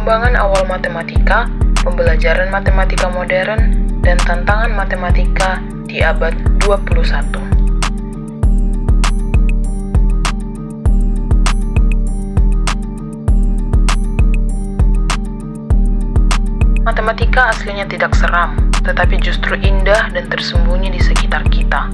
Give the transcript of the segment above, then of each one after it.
Perkembangan awal matematika, pembelajaran matematika modern, dan tantangan matematika di abad 21. Matematika aslinya tidak seram, tetapi justru indah dan tersembunyi di sekitar kita.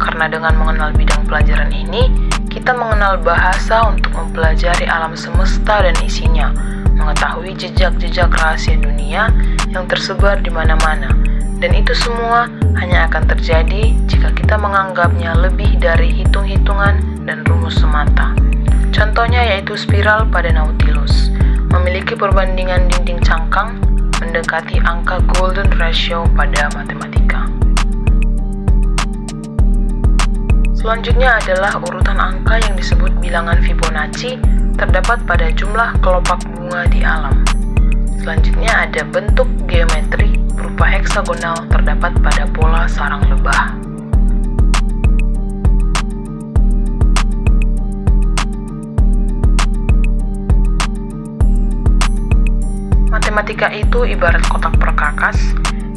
Karena dengan mengenal bidang pelajaran ini, kita mengenal bahasa untuk mempelajari alam semesta dan isinya, mengetahui jejak-jejak rahasia dunia yang tersebar di mana-mana. Dan itu semua hanya akan terjadi jika kita menganggapnya lebih dari hitung-hitungan dan rumus semata. Contohnya yaitu spiral pada Nautilus, memiliki perbandingan dinding cangkang, mendekati angka golden ratio pada matematika. Selanjutnya adalah urutan angka yang disebut bilangan Fibonacci terdapat pada jumlah kelopak bunga di alam. Selanjutnya ada bentuk geometri berupa heksagonal terdapat pada pola sarang lebah. Matematika itu ibarat kotak perkakas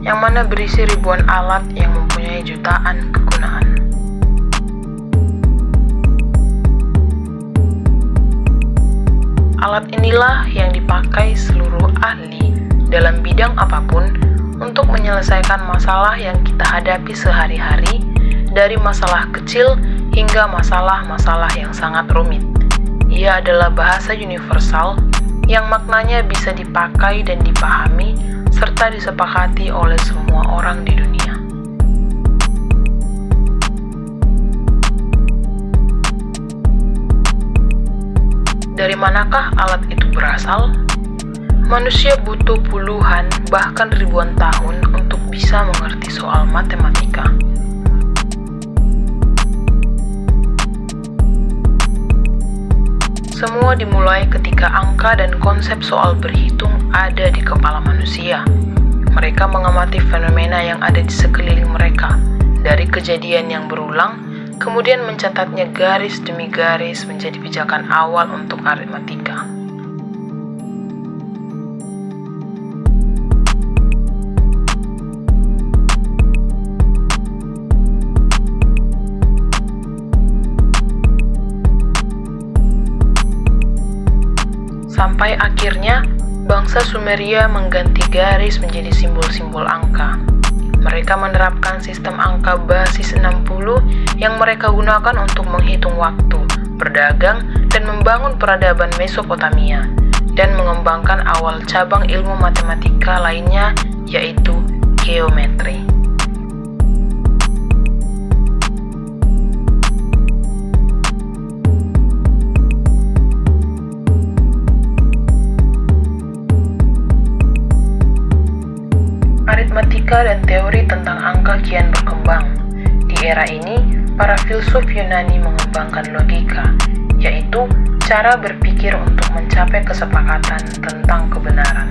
yang mana berisi ribuan alat yang mempunyai jutaan kegunaan. Alat inilah yang dipakai seluruh ahli dalam bidang apapun untuk menyelesaikan masalah yang kita hadapi sehari-hari, dari masalah kecil hingga masalah-masalah yang sangat rumit. Ia adalah bahasa universal yang maknanya bisa dipakai dan dipahami serta disepakati oleh semua orang di dunia. Dari manakah alat itu berasal? Manusia butuh puluhan bahkan ribuan tahun untuk bisa mengerti soal matematika. Semua dimulai ketika angka dan konsep soal berhitung ada di kepala manusia. Mereka mengamati fenomena yang ada di sekeliling mereka, dari kejadian yang berulang, kemudian mencatatnya garis demi garis menjadi pijakan awal untuk aritmatika. Sampai akhirnya, bangsa Sumeria mengganti garis menjadi simbol-simbol angka. Mereka menerapkan sistem angka basis 60 yang mereka gunakan untuk menghitung waktu, berdagang, dan membangun peradaban Mesopotamia, dan mengembangkan awal cabang ilmu matematika lainnya, yaitu geometri. Aritmatika dan teori tentang angka kian berkembang. Di era ini, para filsuf Yunani mengembangkan logika, yaitu cara berpikir untuk mencapai kesepakatan tentang kebenaran.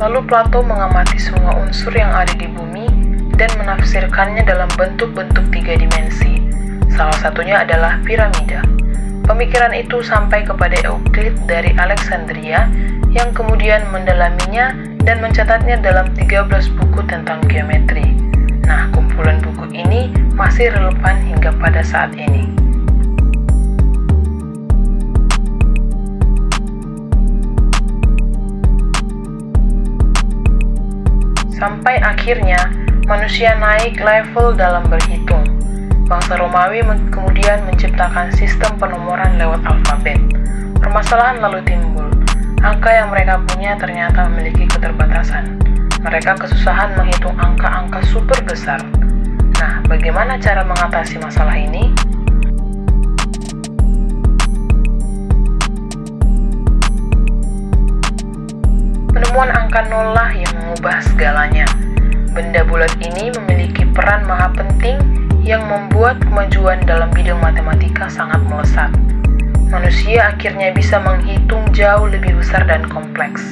Lalu Plato mengamati semua unsur yang ada di bumi dan menafsirkannya dalam bentuk-bentuk 3 dimensi. Salah satunya adalah piramida. Pemikiran itu sampai kepada Euclid dari Alexandria yang kemudian mendalaminya dan mencatatnya dalam 13 buku tentang geometri. Nah, kumpulan buku ini masih relevan hingga pada saat ini. Sampai akhirnya, manusia naik level dalam berhitung. Bangsa Romawi kemudian menciptakan sistem penomoran lewat alfabet. Permasalahan lalu timbul. Angka yang mereka punya ternyata memiliki keterbatasan. Mereka kesusahan menghitung angka-angka super besar. Nah, bagaimana cara mengatasi masalah ini? Penemuan angka nol lah yang mengubah segalanya. Benda bulat ini memiliki peran maha penting yang membuat kemajuan dalam bidang matematika sangat melesat. Manusia akhirnya bisa menghitung jauh lebih besar dan kompleks.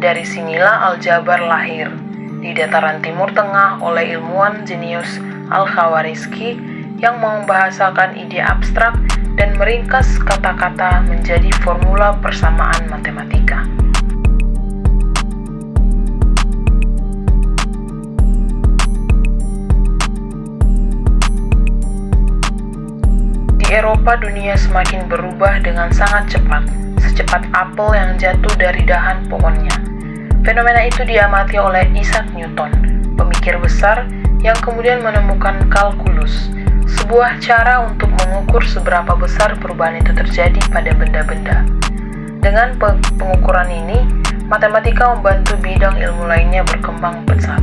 Dari sinilah aljabar lahir, di dataran Timur Tengah oleh ilmuwan jenius Al-Khawarizmi yang membahasakan ide abstrak dan meringkas kata-kata menjadi formula persamaan matematika. Di Eropa, dunia semakin berubah dengan sangat cepat, secepat apel yang jatuh dari dahan pohonnya. Fenomena itu diamati oleh Isaac Newton, pemikir besar yang kemudian menemukan kalkulus, sebuah cara untuk mengukur seberapa besar perubahan itu terjadi pada benda-benda. Dengan pengukuran ini, matematika membantu bidang ilmu lainnya berkembang pesat,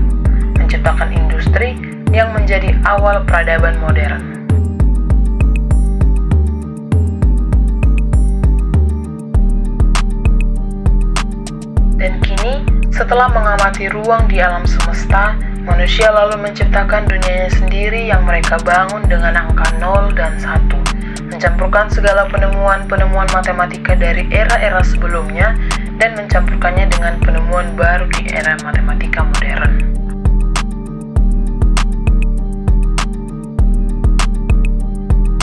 menciptakan industri yang menjadi awal peradaban modern. Dan kini, setelah mengamati ruang di alam semesta, manusia lalu menciptakan dunianya sendiri yang mereka bangun dengan angka 0 dan 1, mencampurkan segala penemuan-penemuan matematika dari era-era sebelumnya dan mencampurkannya dengan penemuan baru di era matematika modern.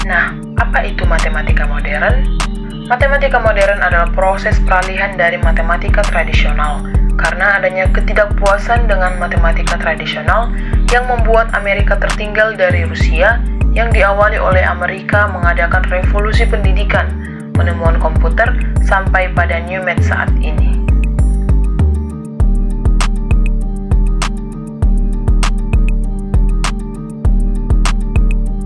Nah, apa itu matematika modern? Matematika modern adalah proses peralihan dari matematika tradisional, karena adanya ketidakpuasan dengan matematika tradisional yang membuat Amerika tertinggal dari Rusia, yang diawali oleh Amerika mengadakan revolusi pendidikan, penemuan komputer, sampai pada New Math saat ini.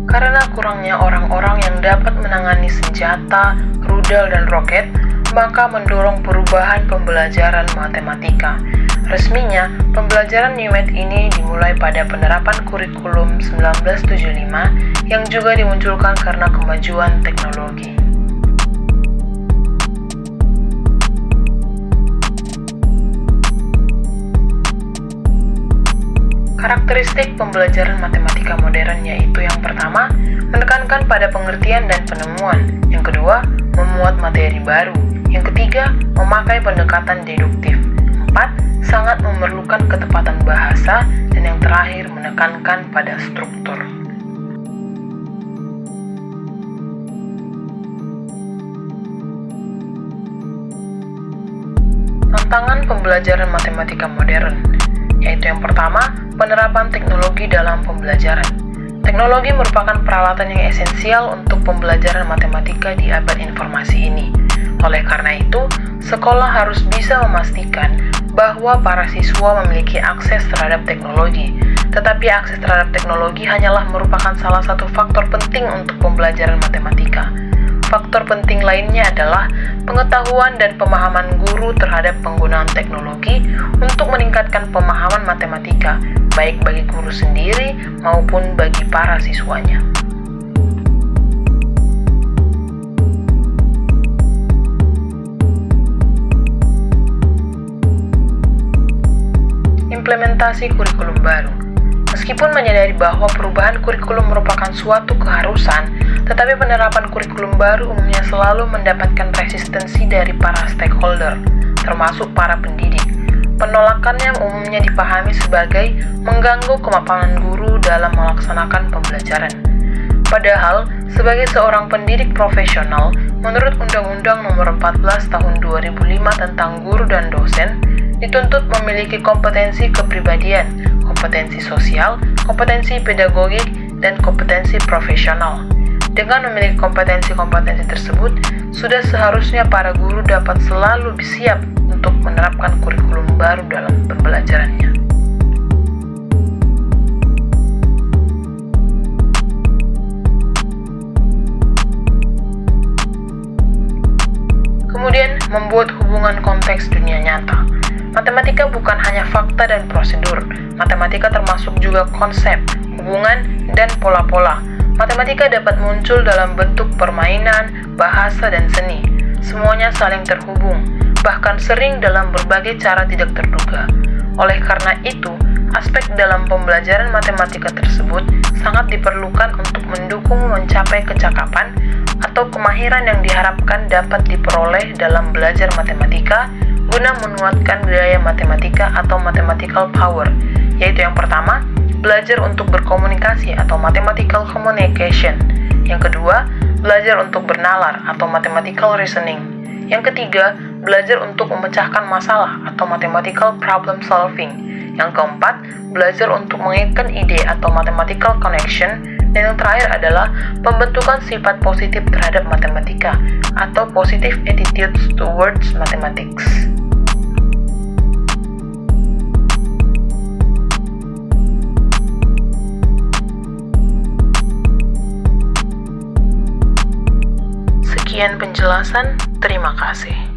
Karena kurangnya orang-orang yang dapat menangani senjata, rudal, dan roket, maka mendorong perubahan pembelajaran matematika. Resminya, pembelajaran New Math ini dimulai pada penerapan kurikulum 1975 yang juga dimunculkan karena kemajuan teknologi. Karakteristik pembelajaran matematika modern yaitu yang pertama, menekankan pada pengertian dan penemuan. Yang kedua, memuat materi baru. Yang ketiga, memakai pendekatan deduktif. 4, sangat memerlukan ketepatan bahasa. Dan yang terakhir, menekankan pada struktur. Tantangan pembelajaran matematika modern yaitu yang pertama, penerapan teknologi dalam pembelajaran. Teknologi merupakan peralatan yang esensial untuk pembelajaran matematika di abad informasi ini. Oleh karena itu, sekolah harus bisa memastikan bahwa para siswa memiliki akses terhadap teknologi. Tetapi akses terhadap teknologi hanyalah merupakan salah satu faktor penting untuk pembelajaran matematika. Faktor penting lainnya adalah pengetahuan dan pemahaman guru terhadap penggunaan teknologi untuk meningkatkan pemahaman matematika, baik bagi guru sendiri maupun bagi para siswanya. Implementasi kurikulum baru. Meskipun menyadari bahwa perubahan kurikulum merupakan suatu keharusan, tetapi penerapan kurikulum baru umumnya selalu mendapatkan resistensi dari para stakeholder, termasuk para pendidik. Penolakannya umumnya dipahami sebagai mengganggu kemapanan guru dalam melaksanakan pembelajaran. Padahal, sebagai seorang pendidik profesional, menurut Undang-Undang Nomor 14 Tahun 2005 tentang guru dan dosen, dituntut memiliki kompetensi kepribadian, kompetensi sosial, kompetensi pedagogik, dan kompetensi profesional. Dengan memiliki kompetensi-kompetensi tersebut, sudah seharusnya para guru dapat selalu siap untuk menerapkan kurikulum baru dalam pembelajarannya. Kemudian, membuat hubungan konteks dunia nyata. Matematika bukan hanya fakta dan prosedur. Matematika termasuk juga konsep, hubungan, dan pola-pola. Matematika dapat muncul dalam bentuk permainan, bahasa, dan seni. Semuanya saling terhubung, bahkan sering dalam berbagai cara tidak terduga. Oleh karena itu, aspek dalam pembelajaran matematika tersebut sangat diperlukan untuk mendukung mencapai kecakapan atau kemahiran yang diharapkan dapat diperoleh dalam belajar matematika, guna menguatkan gaya matematika atau mathematical power, yaitu yang pertama, belajar untuk berkomunikasi atau mathematical communication. Yang kedua, belajar untuk bernalar atau mathematical reasoning. Yang ketiga, belajar untuk memecahkan masalah atau mathematical problem solving. Yang keempat, belajar untuk mengaitkan ide atau mathematical connection. Dan yang terakhir adalah pembentukan sifat positif terhadap matematika atau positive attitudes towards mathematics. Sekian penjelasan, terima kasih.